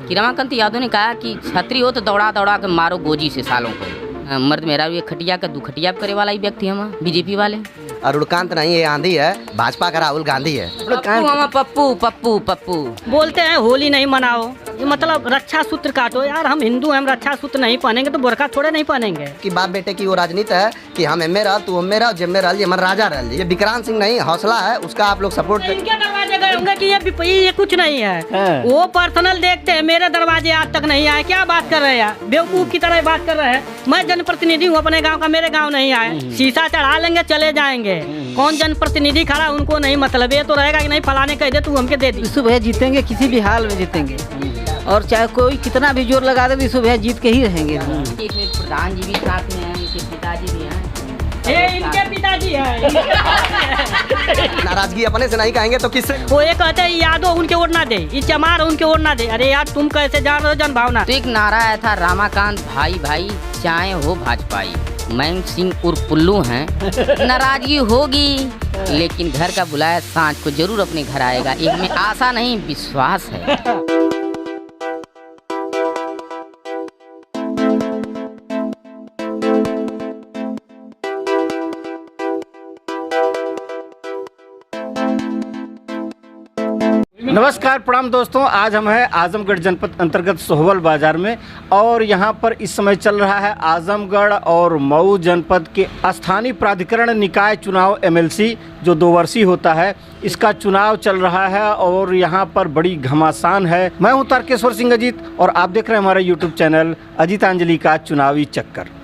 कि रमाकांत यादव ने कहा कि छतरी हो तो दौड़ा दौड़ा के मारो गोजी से सालों को। मर्द मेरा ये खटिया का दुखटिया करे वाला ही व्यक्ति हम बीजेपी वाले। अरुणकांत नहीं, ये आंधी है, भाजपा का राहुल गांधी है। पप्पू पप्पू पप्पू बोलते हैं होली नहीं मनाओ, ये मतलब रक्षा सूत्र काटो। यार हम हिंदू हैं, हम रक्षा सूत्र नहीं पहनेंगे तो बुर्का थोड़े नहीं पहनेंगे। कि बाप बेटे की वो राजनीति है कि हम एम रह तू एम रह, जिम रह, ये हमारा राजा रह। ये विक्रांत सिंह नहीं, हौसला है उसका, आप लोग सपोर्ट इनके दरवाजे गए होंगे कि ये कुछ नहीं है। वो पर्सनल देखते हैं, मेरे दरवाजे आज तक नहीं आए। क्या बात कर रहे हैं, बेवकूफ की तरह बात कर रहे हैं। मैं जनप्रतिनिधि हूँ अपने गाँव का, मेरे गाँव नहीं आए, शीशा चढ़ा लेंगे चले जाएंगे। कौन जनप्रतिनिधि खड़ा उनको नहीं मतलब, ये तो रहेगा कि नहीं फलाने कह दे तू हमके दे दी। विशु भैया जीतेंगे, किसी भी हाल में जीतेंगे, और चाहे कोई कितना भी जोर लगा दे विशु भैया जीत के ही रहेंगे। प्रधान जी भी साथ में हैं, इनके पिताजी भी हैं। इनके पिताजी है। नाराजगी अपने से नहीं कहेंगे तो किससे? वो ये कहते हैं यादव उनके वोट ना दे, ये चमार उनके वोट ना दे। अरे यार तुम कैसे जान रहे हो जनभावना। तो एक नारा आया था, रमाकांत भाई भाई चाहे हो भाजपाई, मैंग सिंह उर्फ पुल्लू हैं। नाराजगी होगी लेकिन घर का बुलाया सांझ को जरूर अपने घर आएगा, एक में आशा नहीं विश्वास है। नमस्कार प्रणाम दोस्तों, आज हम हैं आजमगढ़ जनपद अंतर्गत सोहवल बाजार में और यहाँ पर इस समय चल रहा है आजमगढ़ और मऊ जनपद के स्थानीय प्राधिकरण निकाय चुनाव एमएलसी जो 2 वर्षीय होता है, इसका चुनाव चल रहा है और यहाँ पर बड़ी घमासान है। मैं हूँ तारकेश्वर सिंह अजीत और आप देख रहे हैं हमारा यूट्यूब चैनल अजीतांजलि का चुनावी चक्कर।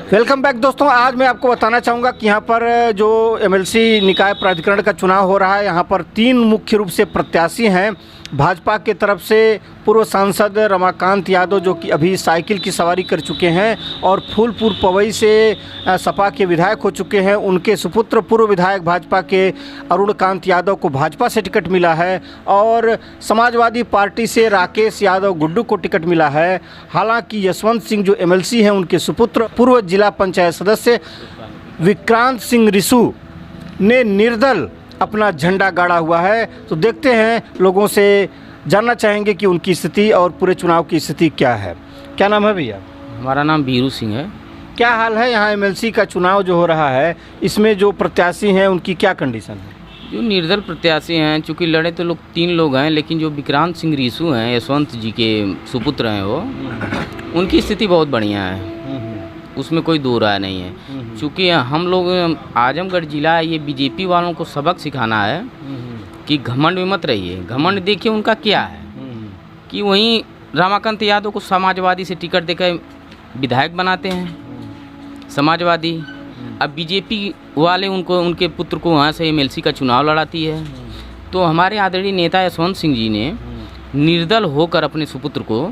वेलकम बैक दोस्तों, आज मैं आपको बताना चाहूँगा कि यहाँ पर जो एमएलसी निकाय प्राधिकरण का चुनाव हो रहा है, यहाँ पर 3 मुख्य रूप से प्रत्याशी हैं। भाजपा के तरफ से पूर्व सांसद रमाकांत यादव जो कि अभी साइकिल की सवारी कर चुके हैं और फूलपुर पवई से सपा के विधायक हो चुके हैं, उनके सुपुत्र पूर्व विधायक भाजपा के अरुणकांत यादव को भाजपा से टिकट मिला है और समाजवादी पार्टी से राकेश यादव गुड्डू को टिकट मिला है। हालांकि यशवंत सिंह जो एमएलसी हैं, उनके सुपुत्र पूर्व जिला पंचायत सदस्य विक्रांत सिंह रिसू ने निर्दल अपना झंडा गाड़ा हुआ है। तो देखते हैं, लोगों से जानना चाहेंगे कि उनकी स्थिति और पूरे चुनाव की स्थिति क्या है। क्या नाम है भैया? हमारा नाम बीरू सिंह है। क्या हाल है यहाँ एमएलसी का चुनाव जो हो रहा है, इसमें जो प्रत्याशी हैं उनकी क्या कंडीशन है? जो निर्दल प्रत्याशी हैं, चूँकि लड़े तो लोग 3 लोग हैं, लेकिन जो विक्रांत सिंह रिसू हैं, यशवंत जी के सुपुत्र हैं, वो उनकी स्थिति बहुत बढ़िया है, उसमें कोई दो राय नहीं है। चूँकि हम लोग आजमगढ़ जिला, ये बीजेपी वालों को सबक सिखाना है कि घमंड में मत रहिए। घमंड देखिए उनका क्या है कि वहीं रमाकांत यादव को समाजवादी से टिकट देकर विधायक बनाते हैं समाजवादी। अब बीजेपी वाले उनको, उनके पुत्र को वहाँ से एमएलसी का चुनाव लड़ाती है। तो हमारे आदरणीय नेता यशवंत सिंह जी ने निर्दल होकर अपने सुपुत्र को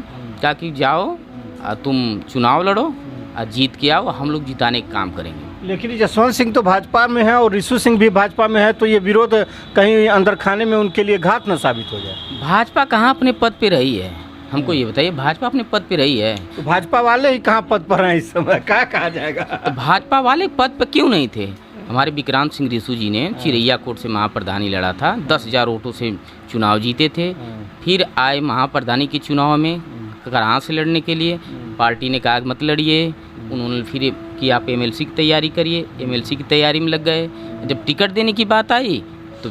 कहा कि जाओ तुम चुनाव लड़ो और जीत के आओ, हम लोग जिताने का काम करेंगे। लेकिन यशवंत सिंह तो भाजपा में है और रिसू सिंह भी भाजपा में है, तो ये विरोध कहीं अंदर खाने में उनके लिए घात न साबित हो जाए। भाजपा कहाँ अपने पद पे रही है, हमको ये बताइए, भाजपा अपने पद पे रही है? तो भाजपा वाले ही कहाँ पद पर हैं इस समय, क्या कहा जाएगा? तो भाजपा वाले पद पर क्यों नहीं थे? हमारे विक्रांत सिंह रिसू जी ने चिरैया कोट से महाप्रधानी लड़ा था, 10,000 वोटों से चुनाव जीते थे। फिर आए महाप्रधानी के चुनाव में कहाँ से लड़ने के लिए, पार्टी ने कहा मत लड़िए, उन्होंने फिर कि आप एमएलसी की तैयारी करिए, एमएलसी की तैयारी में लग गए। जब टिकट देने की बात आई तो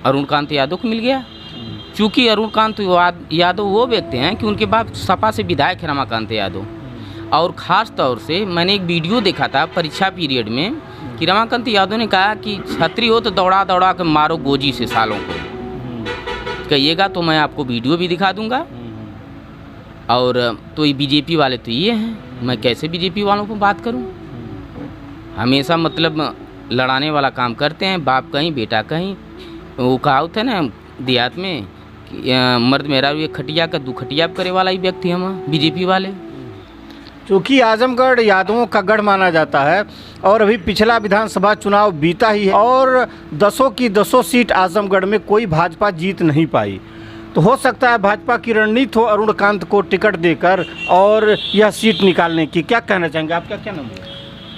अरुणकांत यादव को मिल गया। चूँकि अरुणकांत यादव वो व्यक्ति हैं कि उनके बाप सपा से विधायक है रमाकांत यादव, और ख़ास तौर से मैंने एक वीडियो देखा था परीक्षा पीरियड में कि रमाकांत यादव ने कहा कि छतरी हो तो दौड़ा दौड़ा कर मारो गोजी से सालों को। कहिएगा तो मैं आपको वीडियो भी दिखा दूँगा। और तो ये बीजेपी वाले तो ये हैं, मैं कैसे बीजेपी वालों को बात करूं? हमेशा मतलब लड़ाने वाला काम करते हैं, बाप कहीं बेटा कहीं। वो कहावत है ना देहात में कि मर्द मेरा ये खटिया का दुखटिया करे वाला ही व्यक्ति हम बीजेपी वाले। क्योंकि आजमगढ़ यादवों का गढ़ माना जाता है और अभी पिछला विधानसभा चुनाव बीता ही है और 10 की 10 सीट आजमगढ़ में कोई भाजपा जीत नहीं पाई। तो हो सकता है भाजपा की रणनीति हो अरुणकांत को टिकट देकर और यह सीट निकालने की। क्या कहना चाहेंगे, आपका क्या नाम है?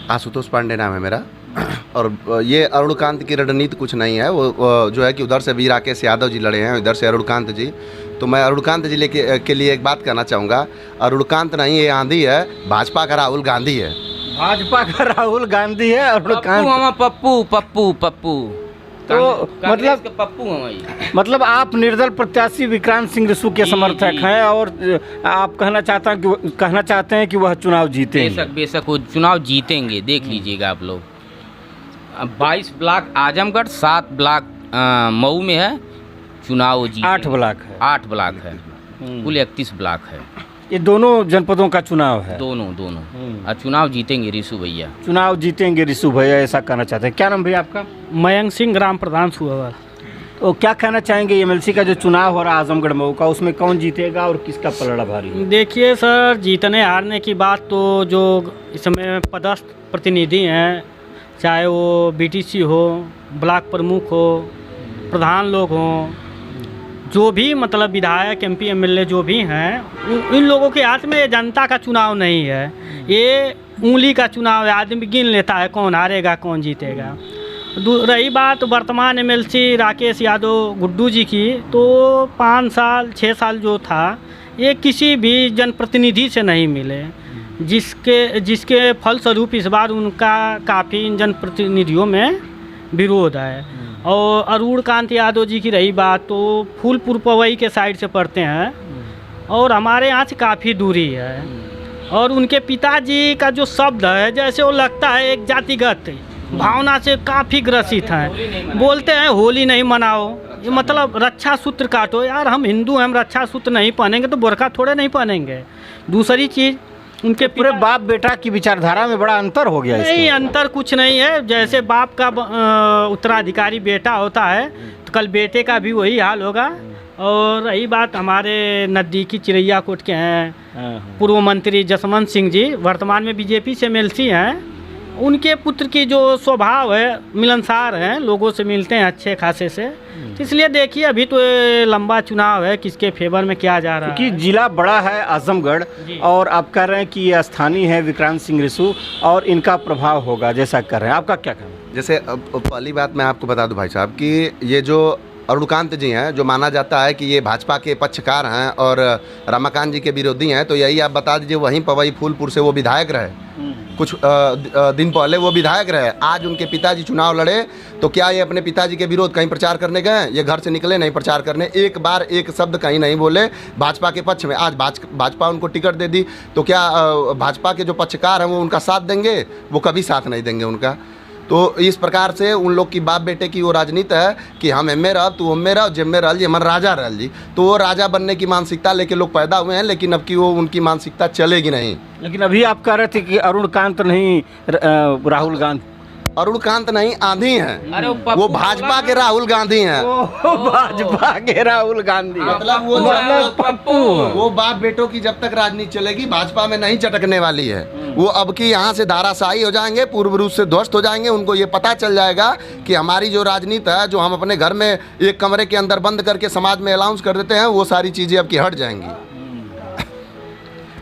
आशुतोष पांडे नाम है मेरा। और ये अरुणकांत की रणनीति कुछ नहीं है। वो जो है कि उधर से भी राकेश यादव जी लड़े हैं, इधर से अरुणकांत जी। तो मैं अरुणकांत जी के लिए एक बात कहना चाहूँगा, अरुणकांत नहीं ये आंधी है, भाजपा का राहुल गांधी है। भाजपा का राहुल गांधी है, अरुणकांत पप्पू तो मतलब पप्पू हमारी मतलब आप निर्दल प्रत्याशी विक्रांत सिंह रिसू के समर्थक हैं और आप कहना चाहते हैं कि वह चुनाव जीते। बेशक वो चुनाव जीतेंगे, देख लीजिएगा आप लोग। 22 ब्लॉक आजमगढ़, 7 ब्लॉक मऊ में है, चुनाव जीते। 8 ब्लॉक है, 8 ब्लॉक है, कुल 31 ब्लॉक है। ये दोनों जनपदों का चुनाव है। दोनों और चुनाव जीतेंगे रिसू भैया। चुनाव जीतेंगे रिसू भैया, ऐसा कहना चाहते हैं। क्या नाम भैया आपका? मयंक सिंह, ग्राम प्रधान सुअवर। तो क्या कहना चाहेंगे एमएलसी का जो चुनाव हो रहा है आजमगढ़ मऊ का, उसमें कौन जीतेगा और किसका पलड़ा भारी है? देखिए सर, जीतने हारने की बात तो जो इसमें पदस्थ प्रतिनिधि हैं, चाहे वो बीटीसी हो, ब्लॉक प्रमुख हो, प्रधान लोग हों, जो भी मतलब विधायक एमपी एमएलए जो भी हैं, इन लोगों के हाथ में जनता का चुनाव नहीं है, ये उंगली का चुनाव है। आदमी गिन लेता है कौन हारेगा कौन जीतेगा। रही बात वर्तमान एमएलसी राकेश यादव गुड्डू जी की, तो 5 साल 6 साल जो था ये किसी भी जनप्रतिनिधि से नहीं मिले, जिसके फलस्वरूप इस बार उनका काफ़ी जनप्रतिनिधियों में विरोध है। और अरुणकांत यादव जी की रही बात, तो फूलपुर पवई के साइड से पढ़ते हैं और हमारे यहाँ से काफ़ी दूरी है। और उनके पिताजी का जो शब्द है, जैसे वो लगता है एक जातिगत भावना से काफ़ी ग्रसित हैं। बोलते हैं होली नहीं मनाओ, ये मतलब रक्षा सूत्र काटो। यार हम हिंदू हैं, हम रक्षा सूत्र नहीं पहनेंगे तो बुर्का थोड़े नहीं पहनेंगे। दूसरी चीज़, उनके पूरे बाप बेटा की विचारधारा में बड़ा अंतर हो गया। नहीं, अंतर कुछ नहीं है। जैसे बाप का उत्तराधिकारी बेटा होता है, तो कल बेटे का भी वही हाल होगा। और रही बात हमारे नज़दीकी चिरैया कोट के हैं पूर्व मंत्री जसवंत सिंह जी, वर्तमान में बीजेपी से एमएलसी हैं। उनके पुत्र की जो स्वभाव है, मिलनसार हैं, लोगों से मिलते हैं अच्छे खासे से। तो इसलिए देखिए अभी तो ये लंबा चुनाव है, किसके फेवर में क्या जा रहा है। क्योंकि जिला बड़ा है आजमगढ़, और आप कह रहे हैं कि ये स्थानीय है विक्रांत सिंह रिसू और इनका प्रभाव होगा, जैसा कर रहे हैं। आपका क्या कहना? जैसे पहली बात मैं आपको बता दूं भाई साहब कि ये जो अरुणकांत जी हैं, जो माना जाता है कि ये भाजपा के पक्षकार हैं और रमाकांत जी के विरोधी हैं, तो यही आप बता दीजिए, वहीं पवई फूलपुर से वो विधायक रहे, कुछ दिन पहले वो विधायक रहे। आज उनके पिताजी चुनाव लड़े, तो क्या ये अपने पिताजी के विरोध कहीं प्रचार करने गए? ये घर से निकले नहीं प्रचार करने, एक बार एक शब्द कहीं नहीं बोले भाजपा के पक्ष में। आज भाजपा उनको टिकट दे दी, तो क्या भाजपा के जो पक्षकार हैं वो उनका साथ देंगे? वो कभी साथ नहीं देंगे उनका। तो इस प्रकार से उन लोग की बाप बेटे की वो राजनीति है कि हम एम रह, तू एम रह, जिम्मे रह जी, हमारा राजा रह जी। तो वो राजा बनने की मानसिकता लेके लोग पैदा हुए हैं, लेकिन अब की वो उनकी मानसिकता चलेगी नहीं। लेकिन अभी आप कह रहे थे कि अरुणकांत नहीं राहुल गांधी। अरुणकांत नहीं, आंधी हैं। वो भाजपा के राहुल गांधी हैं। भाजपा के राहुल गांधी, मतलब वो बाप बेटों की जब तक राजनीति चलेगी, भाजपा में नहीं चटकने वाली है। वो अब की यहाँ से धाराशाही हो जाएंगे, पूर्व रूप से ध्वस्त हो जाएंगे। उनको ये पता चल जाएगा कि हमारी जो राजनीति है, जो हम अपने घर में एक कमरे के अंदर बंद करके समाज में अनाउंस कर देते हैं, वो सारी चीज़ें अब की हट जाएंगी।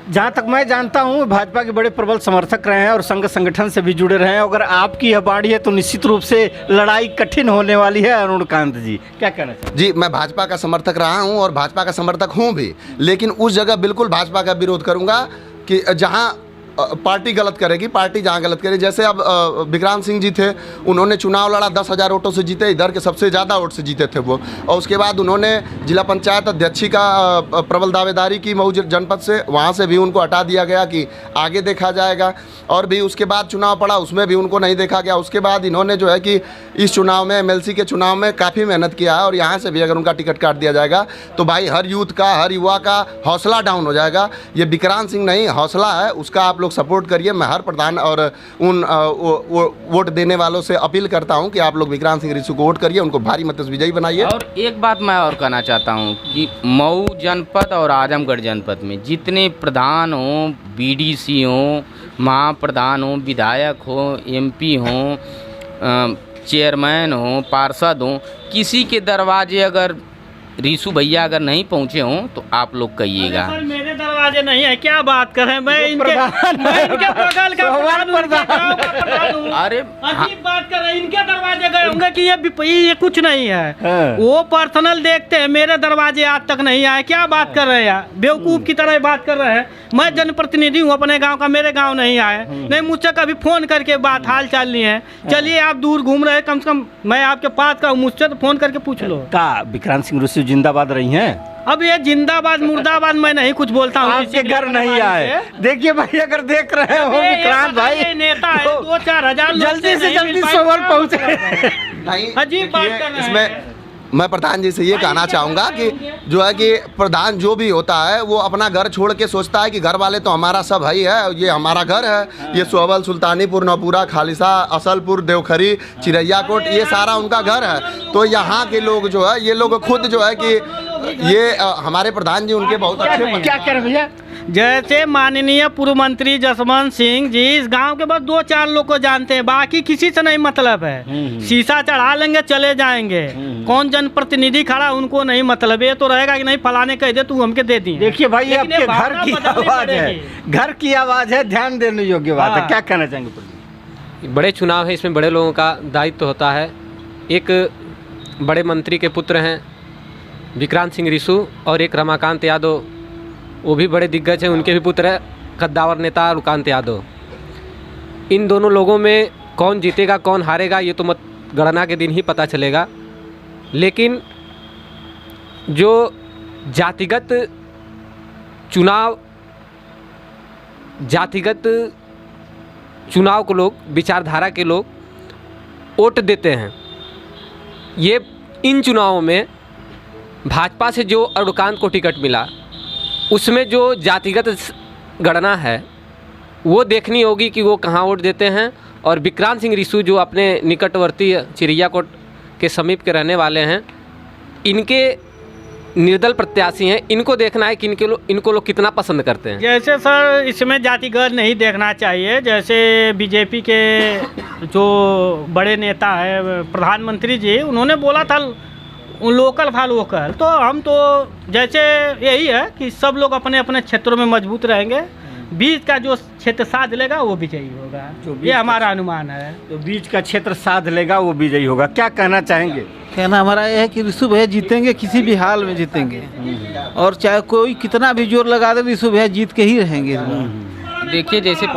जहाँ तक मैं जानता हूँ भाजपा के बड़े प्रबल समर्थक रहे हैं और संघ संगठन से भी जुड़े रहे हैं। अगर आपकी यह बाड़ी है तो निश्चित रूप से लड़ाई कठिन होने वाली है। अरुणकांत जी क्या कहना चाहिए? जी, मैं भाजपा का समर्थक रहा हूँ और भाजपा का समर्थक हूँ भी, लेकिन उस जगह बिल्कुल भाजपा का विरोध करूँगा कि जहाँ पार्टी गलत करेगी, पार्टी जहाँ गलत करेगी। जैसे अब विक्रांत सिंह जी थे, उन्होंने चुनाव लड़ा, 10,000 वोटों से जीते, इधर के सबसे ज़्यादा वोट से जीते थे वो। और उसके बाद उन्होंने जिला पंचायत अध्यक्षी का प्रबल दावेदारी की मऊ जनपद से, वहाँ से भी उनको हटा दिया गया कि आगे देखा जाएगा। और भी उसके बाद चुनाव पड़ा, उसमें भी उनको नहीं देखा गया। उसके बाद इन्होंने जो है कि इस चुनाव में, एमएलसी के चुनाव में काफ़ी मेहनत किया है, और यहाँ से भी अगर उनका टिकट काट दिया जाएगा तो भाई हर यूथ का, हर युवा का हौसला डाउन हो जाएगा। ये विक्रांत सिंह नहीं, हौसला है, उसका आप लोग सपोर्ट करिए। मैं हर प्रधान और उन वोट देने वालों से अपील करता हूं कि आप लोग विक्रांत सिंह रिसू को वोट करिए, उनको भारी मत से विजयी बनाइए। और एक बात मैं और कहना चाहता हूं कि मऊ जनपद और आजमगढ़ जनपद में जितने प्रधान हों, बीडीसी हों, महाप्रधान हों, विधायक हों, एमपी हों, चेयरमैन हों, पार्षद हों, किसी के दरवाजे अगर रिसू भैया अगर नहीं पहुँचे हों तो आप लोग कहिएगा। मेरे दरवाजे दरवाजे नहीं है, क्या बात कर रहे हैं? मैं इनके बगल का प्रधान हूँ। अरे अजीब बात कर रहे हैं, इनके दरवाजे गए होंगे कि ये कुछ नहीं है। वो पर्सनल देखते हैं, मेरे दरवाजे आज तक नहीं आए। क्या बात कर रहे हैं यार, बेवकूफ की तरह बात कर रहे हैं। मैं जनप्रतिनिधि हूँ अपने गांव का, मेरे गांव नहीं आए। नहीं, मुझसे कभी फोन करके बात हाल चाल नहीं है। चलिए आप दूर घूम रहे हैं, कम से कम मैं आपके पास का हूँ, मुझसे तो फोन करके पूछ लो। का विक्रांत सिंह रिसू जिंदाबाद रही हैं? अब ये जिंदाबाद मुर्दाबाद मैं नहीं कुछ बोलता हूँ। आपके घर नहीं आए। देखिए भाई, अगर देख रहे हो विक्रांत भाई, नेता है, 2-4 हजार जल्दी से जल्दी सवाल पहुँचे। नहीं, अजीब बात देखिए, कर रहे हैं। इसमें मैं प्रधान जी से ये कहना चाहूँगा कि जो है कि प्रधान जो भी होता है वो अपना घर छोड़ के सोचता है कि घर वाले तो हमारा सब है ही है, ये हमारा घर है। ये सोहबल, सुल्तानीपुर, नौपुरा, खालिसा, असलपुर, देवखरी, चिरैया कोट, ये सारा उनका घर है। तो यहाँ के लोग जो है, ये लोग खुद जो है कि ये हमारे प्रधान जी उनके बहुत अच्छे। क्या कह रहे भैया? जैसे माननीय पूर्व मंत्री जसवंत सिंह जी इस गांव के बस 2-4 लोग को जानते हैं, बाकी किसी से नहीं मतलब है। शीशा चढ़ा लेंगे, चले जाएंगे। कौन जनप्रतिनिधि खड़ा उनको नहीं मतलब। ये तो रहेगा कि नहीं फलाने कह दे, तू हमके दे दी। देखिए भाई, आपके घर की आवाज है, घर की आवाज है, ध्यान देने योग्य बात है। क्या कहना चाहेंगे? बड़े चुनाव है, इसमें बड़े लोगों का दायित्व होता है। एक बड़े मंत्री के पुत्र हैं विक्रांत सिंह रिसू, और एक रमाकांत यादव, वो भी बड़े दिग्गज हैं, उनके भी पुत्र है कद्दावर नेता रुकांत यादव। इन दोनों लोगों में कौन जीतेगा कौन हारेगा ये तो मतगणना के दिन ही पता चलेगा। लेकिन जो जातिगत चुनाव को लोग, विचारधारा के लोग वोट देते हैं, ये इन चुनावों में भाजपा से जो रुकांत को टिकट मिला उसमें जो जातिगत गणना है वो देखनी होगी कि वो कहाँ वोट देते हैं। और विक्रांत सिंह रिसू जो अपने निकटवर्ती चिरैया कोट के समीप के रहने वाले हैं, इनके निर्दल प्रत्याशी हैं, इनको देखना है कि इनको लोग कितना पसंद करते हैं। जैसे सर इसमें जातिगत नहीं देखना चाहिए। जैसे बीजेपी के जो बड़े नेता है प्रधानमंत्री जी, उन्होंने बोला था लोकल फॉर लोकल, तो हम तो जैसे यही है कि सब लोग अपने अपने क्षेत्रों में मजबूत रहेंगे। बीच का जो क्षेत्र साध लेगा वो विजयी होगा, ये हमारा अनुमान है। तो बीच का क्षेत्र साध लेगा वो विजयी होगा। क्या कहना चाहेंगे? कहना हमारा यह है कि रिसू भैया जीतेंगे, किसी भी हाल में जीतेंगे। और चाहे कोई कितना भी जोर लगा दे, रिसू भैया जीत के ही रहेंगे। देखिए, जैसे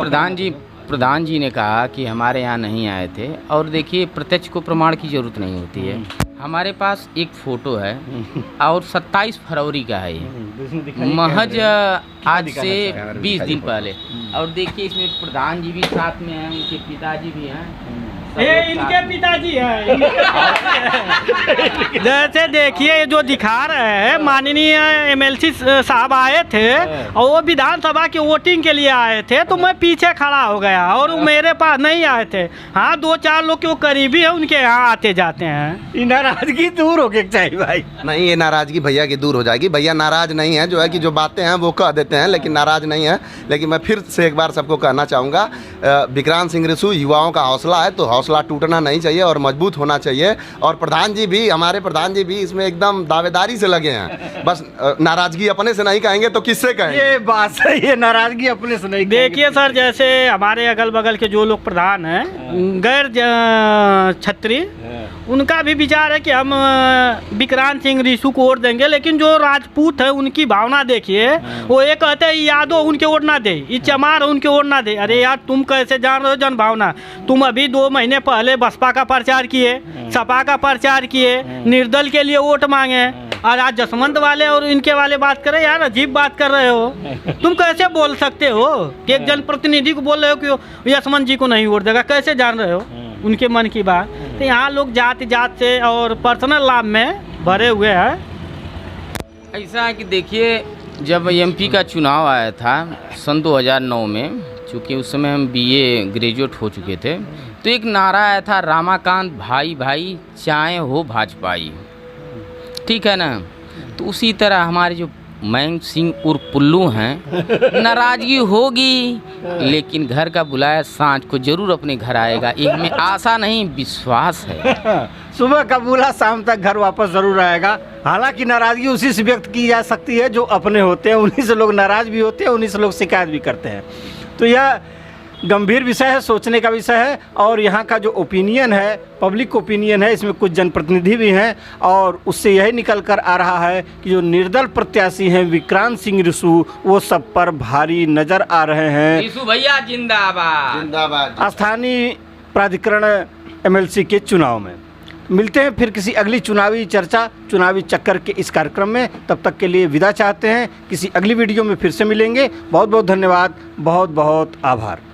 प्रधान जी ने कहा कि हमारे यहाँ नहीं आए थे, और देखिए प्रत्यक्ष को प्रमाण की ज़रूरत नहीं होती है। हमारे पास एक फ़ोटो है और 27 फरवरी का है ये, महज आज से 20 दिन पहले। और देखिए इसमें प्रधान जी भी साथ में हैं, उनके पिताजी भी हैं, ये इनके पिताजी है। जैसे देखिए जो दिखा रहे हैं, माननीय एमएलसी साहब आए थे और वो विधानसभा की वोटिंग के लिए आए थे, तो मैं पीछे खड़ा हो गया और वो मेरे पास नहीं आए थे। हाँ, 2-4 लोग के वो करीबी है, उनके यहाँ आते जाते हैं। ये नाराजगी दूर हो गई चाहिए भाई। नहीं, ये नाराजगी भैया की दूर हो जाएगी। भैया नाराज नहीं है, जो है कि जो बातें हैं वो कह देते हैं, लेकिन नाराज नहीं है। लेकिन मैं फिर से एक बार सबको कहना चाहूँगा, विक्रांत सिंह रिसू युवाओं का हौसला है, तो हौसला टूटना नहीं चाहिए और मजबूत होना चाहिए। और प्रधान जी भी, हमारे प्रधान जी भी इसमें एकदम दावेदारी से लगे हैं। बस नाराजगी अपने से नहीं कहेंगे तो किससे कहेंगे? ये बात सही है, नाराजगी अपने से नहीं। देखिए सर, जैसे हमारे अगल बगल के जो लोग प्रधान हैं गैर क्षत्रिय, उनका भी विचार है कि हम विक्रांत सिंह रिसू को वोट देंगे। लेकिन जो राजपूत है उनकी भावना देखिए, वो ये कहते हैं यादव उनके वोट ना दे, ये चमार उनके वोट ना दे। अरे यार, तुम कैसे जान रहे हो जन भावना? तुम अभी 2 महीने पहले बसपा का प्रचार किए, सपा का प्रचार किए, निर्दल के लिए वोट मांगे, और आज जसवंत वाले और इनके वाले बात कर रहे हैं। यार अजीब बात कर रहे हो। तुम कैसे बोल सकते हो कि एक जनप्रतिनिधि को बोल रहे हो कि जसवंत जी को नहीं वोट देगा? कैसे जान रहे हो उनके मन की बात? तो यहाँ लोग जाति जात से और पर्सनल लाभ में भरे हुए हैं। ऐसा है कि देखिए, जब एमपी का चुनाव आया था सन 2009 में, चूँकि उस समय हम बीए ग्रेजुएट हो चुके थे, तो एक नारा आया था, रामाकांत भाई भाई चाहे हो भाजपाई। ठीक है ना? तो उसी तरह हमारे जो मैन सिंह उर्फ पुल्लू हैं, नाराजगी होगी लेकिन घर का बुलाया सांझ को जरूर अपने घर आएगा, एक में आशा नहीं विश्वास है। सुबह का बुला शाम तक घर वापस जरूर आएगा। हालांकि नाराजगी उसी से व्यक्त की जा सकती है जो अपने होते हैं, उन्हीं से लोग नाराज भी होते हैं, उन्हीं से लोग शिकायत भी करते हैं। तो यह गंभीर विषय है, सोचने का विषय है। और यहाँ का जो ओपिनियन है, पब्लिक ओपिनियन है, इसमें कुछ जनप्रतिनिधि भी हैं और उससे यही निकल कर आ रहा है कि जो निर्दल प्रत्याशी हैं विक्रांत सिंह रिसू, वो सब पर भारी नजर आ रहे हैं। रिसू भैया जिंदाबाद। जिंदाबाद। स्थानीय प्राधिकरण एमएलसी के चुनाव में मिलते हैं फिर किसी अगली चुनावी चर्चा, चुनावी चक्कर के इस कार्यक्रम में। तब तक के लिए विदा चाहते हैं, किसी अगली वीडियो में फिर से मिलेंगे। बहुत बहुत धन्यवाद, बहुत बहुत आभार।